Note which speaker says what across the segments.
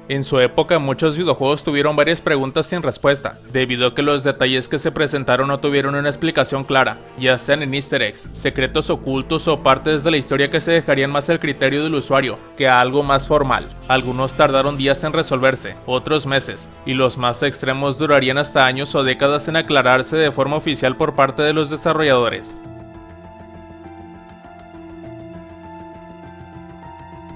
Speaker 1: En su época, muchos videojuegos tuvieron varias preguntas sin respuesta, debido a que los detalles que se presentaron no tuvieron una explicación clara, ya sean en easter eggs, secretos ocultos o partes de la historia que se dejarían más al criterio del usuario que a algo más formal. Algunos tardaron días en resolverse, otros meses, y los más extremos durarían hasta años o décadas en aclararse de forma oficial por parte de los desarrolladores.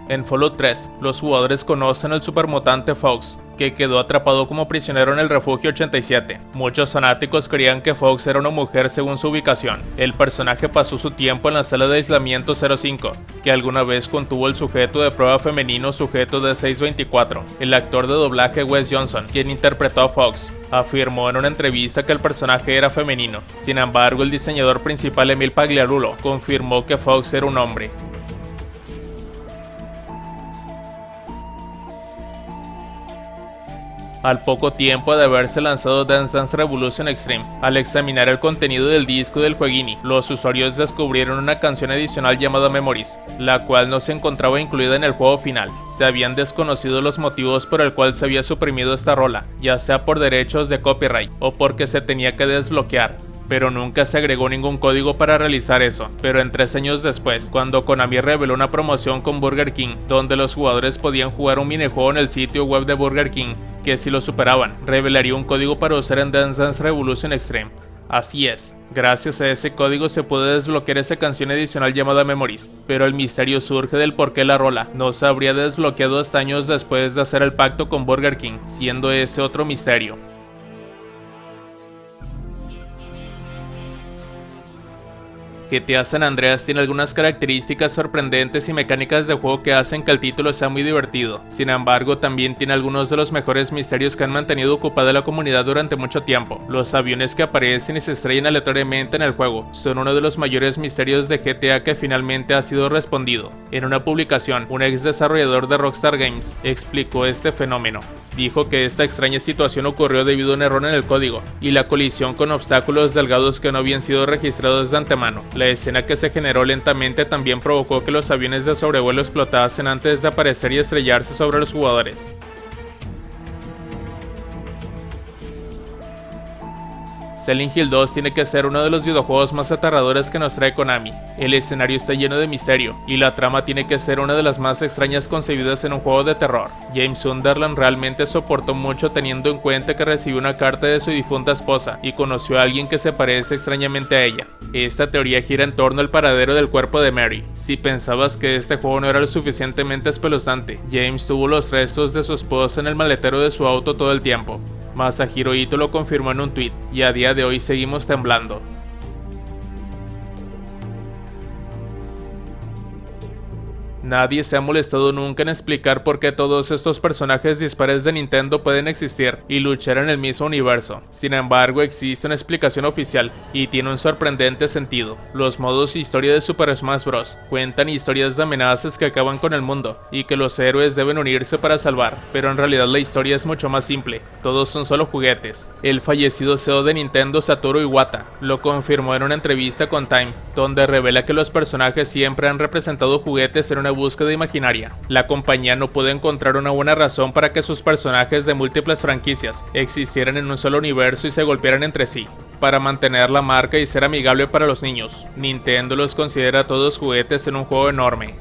Speaker 1: En Fallout 3, los jugadores conocen al supermutante Fox, que quedó atrapado como prisionero en el Refugio 87. Muchos fanáticos creían que Fox era una mujer según su ubicación. El personaje pasó su tiempo en la sala de aislamiento 05, que alguna vez contuvo el sujeto de prueba femenino sujeto de 624. El actor de doblaje Wes Johnson, quien interpretó a Fox, afirmó en una entrevista que el personaje era femenino. Sin embargo, el diseñador principal Emil Pagliarulo confirmó que Fox era un hombre. Al poco tiempo de haberse lanzado Dance Dance Revolution Extreme, al examinar el contenido del disco del jueguini, los usuarios descubrieron una canción adicional llamada Memories, la cual no se encontraba incluida en el juego final. Se habían desconocido los motivos por el cual se había suprimido esta rola, ya sea por derechos de copyright o porque se tenía que desbloquear, pero nunca se agregó ningún código para realizar eso. Pero en 3 años después, cuando Konami reveló una promoción con Burger King, donde los jugadores podían jugar un minijuego en el sitio web de Burger King, que si lo superaban, revelaría un código para usar en Dance Dance Revolution Extreme. Así es, gracias a ese código se puede desbloquear esa canción adicional llamada Memories, pero el misterio surge del por qué la rola no se habría desbloqueado hasta años después de hacer el pacto con Burger King, siendo ese otro misterio. GTA San Andreas tiene algunas características sorprendentes y mecánicas de juego que hacen que el título sea muy divertido. Sin embargo, también tiene algunos de los mejores misterios que han mantenido ocupada la comunidad durante mucho tiempo. Los aviones que aparecen y se estrellan aleatoriamente en el juego son uno de los mayores misterios de GTA que finalmente ha sido respondido. En una publicación, un ex desarrollador de Rockstar Games explicó este fenómeno. Dijo que esta extraña situación ocurrió debido a un error en el código y la colisión con obstáculos delgados que no habían sido registrados de antemano. La escena que se generó lentamente también provocó que los aviones de sobrevuelo explotasen antes de aparecer y estrellarse sobre los jugadores. Silent Hill 2 tiene que ser uno de los videojuegos más aterradores que nos trae Konami. El escenario está lleno de misterio, y la trama tiene que ser una de las más extrañas concebidas en un juego de terror. James Sunderland realmente soportó mucho teniendo en cuenta que recibió una carta de su difunta esposa y conoció a alguien que se parece extrañamente a ella. Esta teoría gira en torno al paradero del cuerpo de Mary. Si pensabas que este juego no era lo suficientemente espeluznante, James tuvo los restos de su esposa en el maletero de su auto todo el tiempo. Masahiro Ito lo confirmó en un tweet, y a día de hoy seguimos temblando. Nadie se ha molestado nunca en explicar por qué todos estos personajes dispares de Nintendo pueden existir y luchar en el mismo universo. Sin embargo, existe una explicación oficial y tiene un sorprendente sentido. Los modos historia de Super Smash Bros. Cuentan historias de amenazas que acaban con el mundo y que los héroes deben unirse para salvar, pero en realidad la historia es mucho más simple. Todos son solo juguetes. El fallecido CEO de Nintendo, Satoru Iwata, lo confirmó en una entrevista con Time, donde revela que los personajes siempre han representado juguetes en una búsqueda imaginaria. La compañía no pudo encontrar una buena razón para que sus personajes de múltiples franquicias existieran en un solo universo y se golpearan entre sí. Para mantener la marca y ser amigable para los niños, Nintendo los considera todos juguetes en un juego enorme.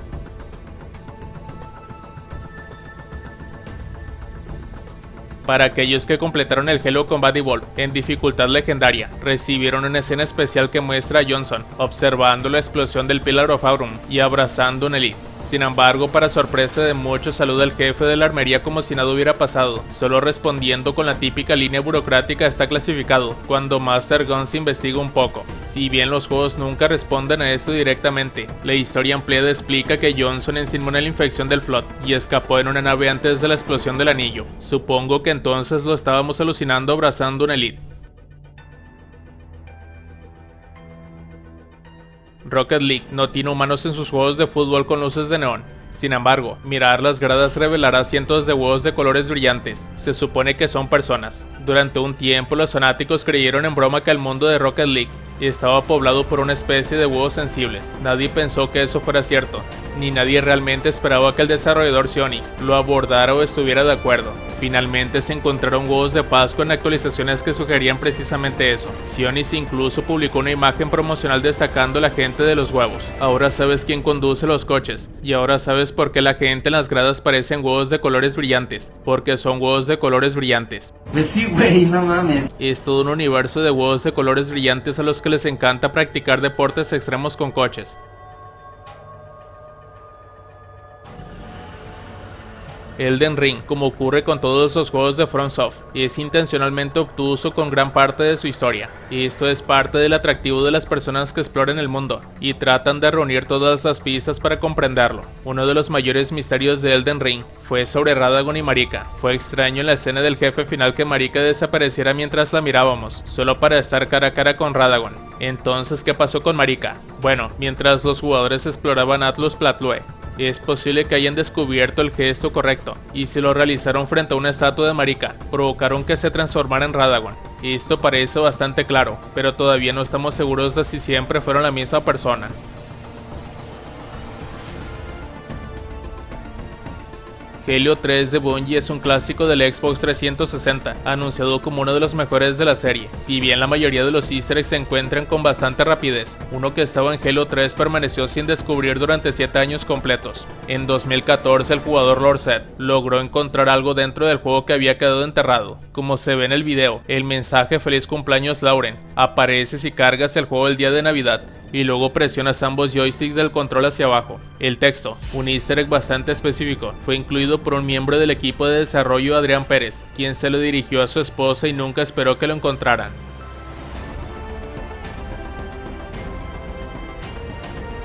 Speaker 1: Para aquellos que completaron el Halo Combat Evolved en dificultad legendaria, recibieron una escena especial que muestra a Johnson observando la explosión del Pillar of Aurum y abrazando un Elite. Sin embargo, para sorpresa de muchos, saluda al jefe de la armería como si nada hubiera pasado, solo respondiendo con la típica línea burocrática "está clasificado", cuando Master Guns investiga un poco. Si bien los juegos nunca responden a eso directamente, la historia ampliada explica que Johnson es inmune a la infección del Flood y escapó en una nave antes de la explosión del anillo. Supongo que entonces lo estábamos alucinando abrazando un Elite. Rocket League no tiene humanos en sus juegos de fútbol con luces de neón. Sin embargo, mirar las gradas revelará cientos de huevos de colores brillantes. Se supone que son personas. Durante un tiempo los fanáticos creyeron en broma que el mundo de Rocket League estaba poblado por una especie de huevos sensibles. Nadie pensó que eso fuera cierto. ni nadie realmente esperaba que el desarrollador Psyonix lo abordara o estuviera de acuerdo. Finalmente se encontraron huevos de Pascua en actualizaciones que sugerían precisamente eso. Psyonix incluso publicó una imagen promocional destacando la gente de los huevos. Ahora sabes quién conduce los coches, y ahora sabes por qué la gente en las gradas parecen huevos de colores brillantes, porque son huevos de colores brillantes.
Speaker 2: Pues sí, güey, no mames.
Speaker 1: Es todo un universo de huevos de colores brillantes a los que les encanta practicar deportes extremos con coches. Elden Ring, como ocurre con todos los juegos de FromSoft, es intencionalmente obtuso con gran parte de su historia. Esto es parte del atractivo de las personas que exploran el mundo y tratan de reunir todas las pistas para comprenderlo. Uno de los mayores misterios de Elden Ring fue sobre Radagon y Marika. Fue extraño en la escena del jefe final que Marika desapareciera mientras la mirábamos, solo para estar cara a cara con Radagon. Entonces, ¿qué pasó con Marika? Bueno, mientras los jugadores exploraban Atlus Platlue, es posible que hayan descubierto el gesto correcto, y si lo realizaron frente a una estatua de Marika, provocaron que se transformara en Radagon. Esto parece bastante claro, pero todavía no estamos seguros de si siempre fueron la misma persona. Halo 3 de Bungie es un clásico del Xbox 360, anunciado como uno de los mejores de la serie. Si bien la mayoría de los easter eggs se encuentran con bastante rapidez, uno que estaba en Halo 3 permaneció sin descubrir durante 7 años completos. En 2014 el jugador Lord Zed logró encontrar algo dentro del juego que había quedado enterrado. Como se ve en el video, el mensaje "Feliz cumpleaños Lauren" aparece si cargas el juego el día de Navidad y luego presionas ambos joysticks del control hacia abajo. El texto, un easter egg bastante específico, fue incluido por un miembro del equipo de desarrollo, Adrián Pérez, quien se lo dirigió a su esposa y nunca esperó que lo encontraran.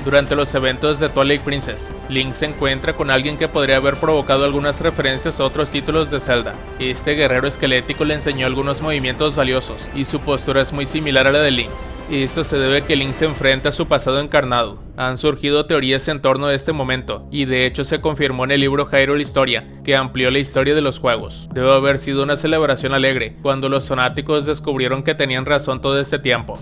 Speaker 1: Durante los eventos de Twilight Princess, Link se encuentra con alguien que podría haber provocado algunas referencias a otros títulos de Zelda. Este guerrero esquelético le enseñó algunos movimientos valiosos, y su postura es muy similar a la de Link. Esto se debe a que Link se enfrenta a su pasado encarnado. Han surgido teorías en torno a este momento, y de hecho se confirmó en el libro Hyrule Historia, que amplió la historia de los juegos. Debe haber sido una celebración alegre, cuando los fanáticos descubrieron que tenían razón todo este tiempo.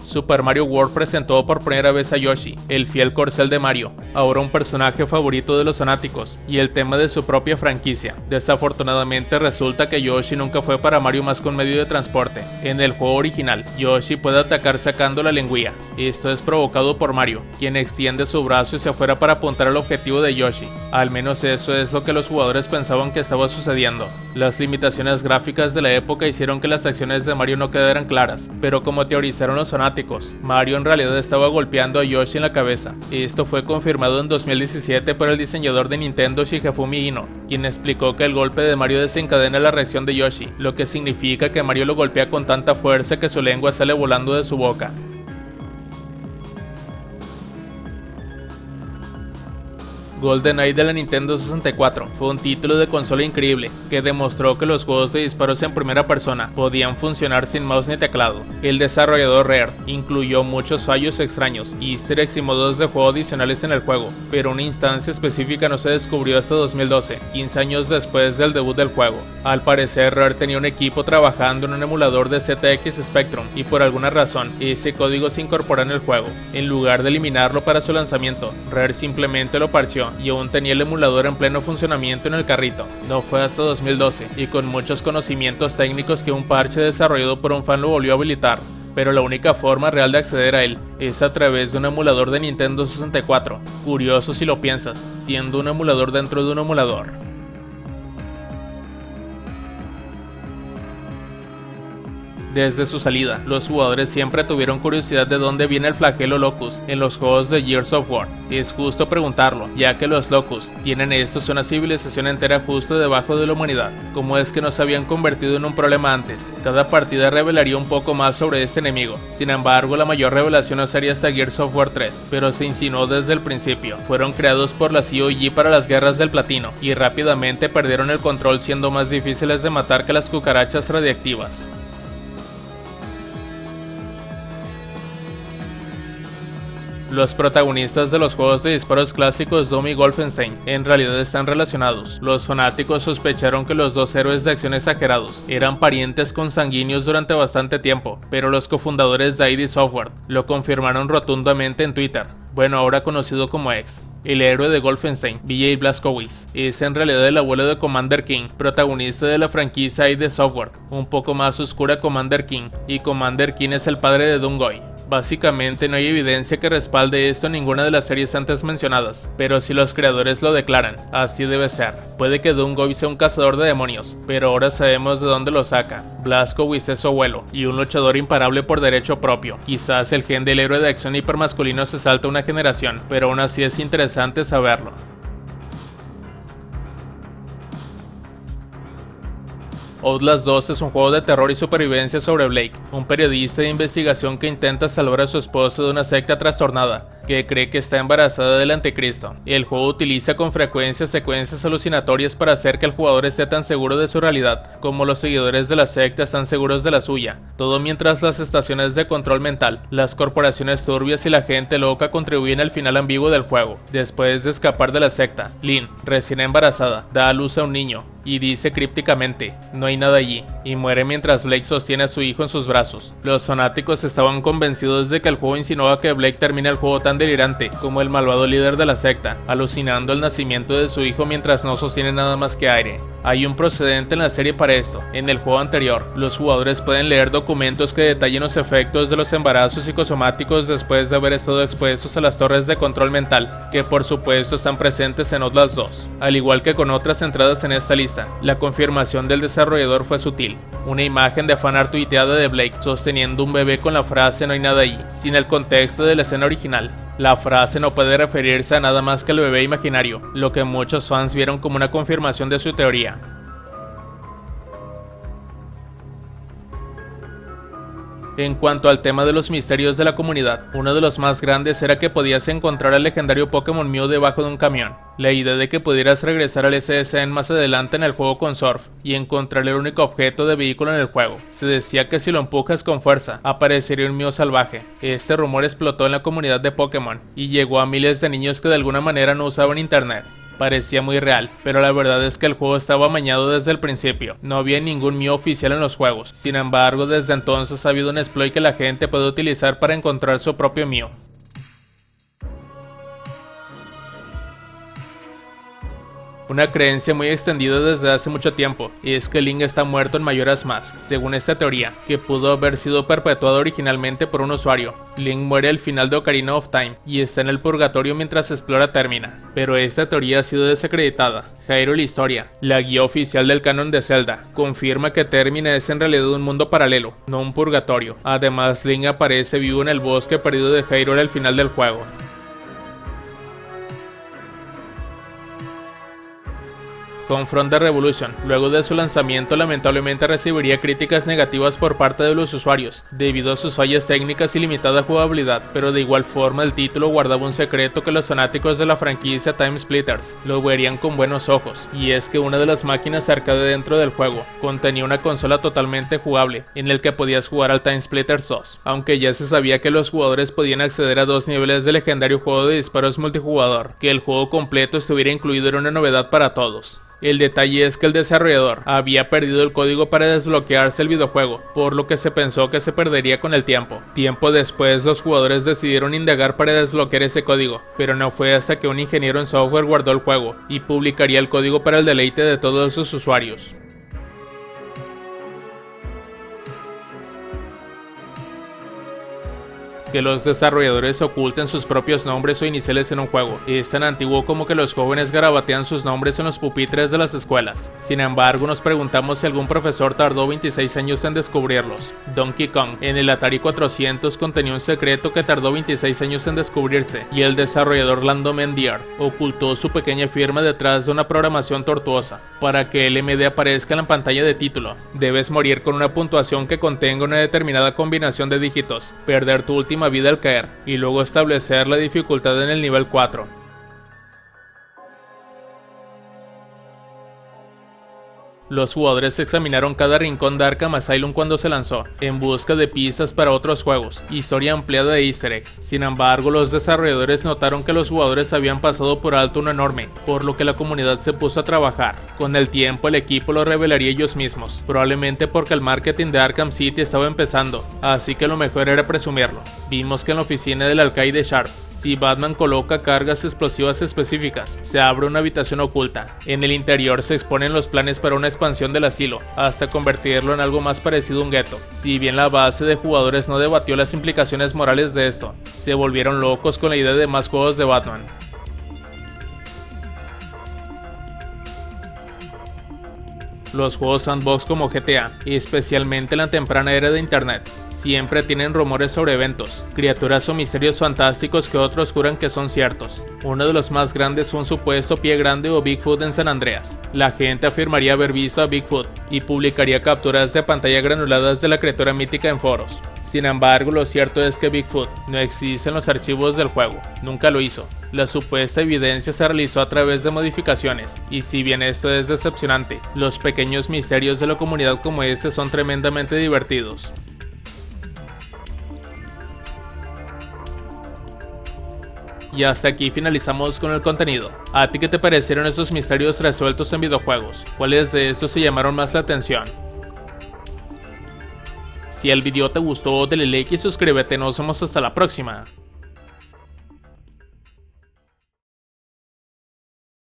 Speaker 1: Super Mario World presentó por primera vez a Yoshi, el fiel corcel de Mario, ahora un personaje favorito de los fanáticos y el tema de su propia franquicia. Desafortunadamente resulta que Yoshi nunca fue para Mario más que un medio de transporte. En el juego original, Yoshi puede atacar sacando la lengüilla. Esto es provocado por Mario, quien extiende su brazo hacia afuera para apuntar al objetivo de Yoshi. Al menos eso es lo que los jugadores pensaban que estaba sucediendo. Las limitaciones gráficas de la época hicieron que las acciones de Mario no quedaran claras, pero como teorizaron los fanáticos, Mario en realidad estaba golpeando a Yoshi en la cabeza. Esto fue confirmado en 2017 por el diseñador de Nintendo Shigefumi Ino, quien explicó que el golpe de Mario desencadena la reacción de Yoshi, lo que significa que Mario lo golpea con tanta fuerza que su lengua sale volando de su boca. GoldenEye de la Nintendo 64 fue un título de consola increíble que demostró que los juegos de disparos en primera persona podían funcionar sin mouse ni teclado. El desarrollador Rare incluyó muchos fallos extraños, easter eggs y modos de juego adicionales en el juego, pero una instancia específica no se descubrió hasta 2012, 15 años después del debut del juego. Al parecer Rare tenía un equipo trabajando en un emulador de ZX Spectrum y por alguna razón ese código se incorporó en el juego. En lugar de eliminarlo para su lanzamiento, Rare simplemente lo parcheó y aún tenía el emulador en pleno funcionamiento en el carrito. No fue hasta 2012 y con muchos conocimientos técnicos que un parche desarrollado por un fan lo volvió a habilitar, pero la única forma real de acceder a él es a través de un emulador de Nintendo 64. Curioso si lo piensas, siendo un emulador dentro de un emulador. Desde su salida, los jugadores siempre tuvieron curiosidad de dónde viene el flagelo Locust en los juegos de Gears of War. Es justo preguntarlo, ya que los Locust tienen estos una civilización entera justo debajo de la humanidad. ¿Cómo es que no se habían convertido en un problema antes? Cada partida revelaría un poco más sobre este enemigo. Sin embargo, la mayor revelación no sería hasta Gears of War 3, pero se insinuó desde el principio. Fueron creados por la COG para las guerras del platino, y rápidamente perdieron el control, siendo más difíciles de matar que las cucarachas radiactivas. Los protagonistas de los juegos de disparos clásicos Doom y Wolfenstein en realidad están relacionados. Los fanáticos sospecharon que los dos héroes de acción exagerados eran parientes consanguíneos durante bastante tiempo, pero los cofundadores de ID Software lo confirmaron rotundamente en Twitter, bueno, ahora conocido como X. El héroe de Wolfenstein, BJ Blazkowicz, es en realidad el abuelo de Commander King, protagonista de la franquicia ID Software, un poco más oscura Commander King, y Commander King es el padre de Dungoy. Básicamente no hay evidencia que respalde esto en ninguna de las series antes mencionadas, pero si los creadores lo declaran, así debe ser. Puede que Dungoy sea un cazador de demonios, pero ahora sabemos de dónde lo saca. Blazkowicz es su abuelo, y un luchador imparable por derecho propio. Quizás el gen del héroe de acción hipermasculino se salta una generación, pero aún así es interesante saberlo. Outlast 2 es un juego de terror y supervivencia sobre Blake, un periodista de investigación que intenta salvar a su esposa de una secta trastornada, que cree que está embarazada del anticristo. El juego utiliza con frecuencia secuencias alucinatorias para hacer que el jugador esté tan seguro de su realidad, como los seguidores de la secta están seguros de la suya. Todo mientras las estaciones de control mental, las corporaciones turbias y la gente loca contribuyen al final ambiguo del juego. Después de escapar de la secta, Lynn, recién embarazada, da a luz a un niño, y dice crípticamente, no hay nada allí, y muere mientras Blake sostiene a su hijo en sus brazos. Los fanáticos estaban convencidos de que el juego insinuaba que Blake termina el juego tan delirante como el malvado líder de la secta, alucinando el nacimiento de su hijo mientras no sostiene nada más que aire. Hay un precedente en la serie para esto. En el juego anterior, los jugadores pueden leer documentos que detallen los efectos de los embarazos psicosomáticos después de haber estado expuestos a las torres de control mental, que por supuesto están presentes en Outlast 2. Al igual que con otras entradas en esta lista, la confirmación del desarrollador fue sutil. Una imagen de fanart tuiteada de Blake sosteniendo un bebé con la frase no hay nada ahí, sin el contexto de la escena original. La frase no puede referirse a nada más que al bebé imaginario, lo que muchos fans vieron como una confirmación de su teoría. En cuanto al tema de los misterios de la comunidad, uno de los más grandes era que podías encontrar al legendario Pokémon Mew debajo de un camión. La idea de que pudieras regresar al SSN más adelante en el juego con Surf y encontrar el único objeto de vehículo en el juego. Se decía que si lo empujas con fuerza, aparecería un Mew salvaje. Este rumor explotó en la comunidad de Pokémon y llegó a miles de niños que de alguna manera no usaban internet. Parecía muy real, pero la verdad es que el juego estaba amañado desde el principio. No había ningún Mew oficial en los juegos. Sin embargo, desde entonces ha habido un exploit que la gente puede utilizar para encontrar su propio Mew. Una creencia muy extendida desde hace mucho tiempo, y es que Link está muerto en Majora's Mask, según esta teoría, que pudo haber sido perpetuada originalmente por un usuario. Link muere al final de Ocarina of Time, y está en el purgatorio mientras explora Termina, pero esta teoría ha sido desacreditada. Hyrule Historia, la guía oficial del canon de Zelda, confirma que Termina es en realidad un mundo paralelo, no un purgatorio. Además, Link aparece vivo en el bosque perdido de Hyrule al final del juego. Con Front de Revolution, luego de su lanzamiento lamentablemente recibiría críticas negativas por parte de los usuarios, debido a sus fallas técnicas y limitada jugabilidad, pero de igual forma el título guardaba un secreto que los fanáticos de la franquicia Time Splitters lo verían con buenos ojos, y es que una de las máquinas arcade dentro del juego contenía una consola totalmente jugable, en el que podías jugar al Time Splitters 2, aunque ya se sabía que los jugadores podían acceder a 2 niveles del legendario juego de disparos multijugador. Que el juego completo estuviera incluido era una novedad para todos. El detalle es que el desarrollador había perdido el código para desbloquearse el videojuego, por lo que se pensó que se perdería con el tiempo. Tiempo después, los jugadores decidieron indagar para desbloquear ese código, pero no fue hasta que un ingeniero en software guardó el juego y publicaría el código para el deleite de todos sus usuarios. Que los desarrolladores oculten sus propios nombres o iniciales en un juego. Es tan antiguo como que los jóvenes garabatean sus nombres en los pupitres de las escuelas. Sin embargo, nos preguntamos si algún profesor tardó 26 años en descubrirlos. Donkey Kong en el Atari 400 contenía un secreto que tardó 26 años en descubrirse, y el desarrollador Landon Mendier ocultó su pequeña firma detrás de una programación tortuosa. Para que LMD aparezca en la pantalla de título, debes morir con una puntuación que contenga una determinada combinación de dígitos, perder tu última vida al caer, y luego establecer la dificultad en el nivel 4. Los jugadores examinaron cada rincón de Arkham Asylum cuando se lanzó, en busca de pistas para otros juegos, historia ampliada de easter eggs. Sin embargo, los desarrolladores notaron que los jugadores habían pasado por alto uno enorme, por lo que la comunidad se puso a trabajar. Con el tiempo el equipo lo revelaría ellos mismos, probablemente porque el marketing de Arkham City estaba empezando, así que lo mejor era presumirlo. Vimos que en la oficina del alcaide Sharp, si Batman coloca cargas explosivas específicas, se abre una habitación oculta. En el interior se exponen los planes para una expansión del asilo, hasta convertirlo en algo más parecido a un gueto. Si bien la base de jugadores no debatió las implicaciones morales de esto, se volvieron locos con la idea de más juegos de Batman. Los juegos sandbox como GTA, especialmente en la temprana era de internet, siempre tienen rumores sobre eventos, criaturas o misterios fantásticos que otros juran que son ciertos. Uno de los más grandes fue un supuesto pie grande o Bigfoot en San Andreas. La gente afirmaría haber visto a Bigfoot y publicaría capturas de pantalla granuladas de la criatura mítica en foros. Sin embargo, lo cierto es que Bigfoot no existe en los archivos del juego, nunca lo hizo. La supuesta evidencia se realizó a través de modificaciones, y si bien esto es decepcionante, los pequeños misterios de la comunidad como este son tremendamente divertidos. Y hasta aquí finalizamos con el contenido. ¿A ti qué te parecieron estos misterios resueltos en videojuegos? ¿Cuáles de estos te llamaron más la atención? Si el video te gustó, dale like y suscríbete, nos vemos hasta la próxima.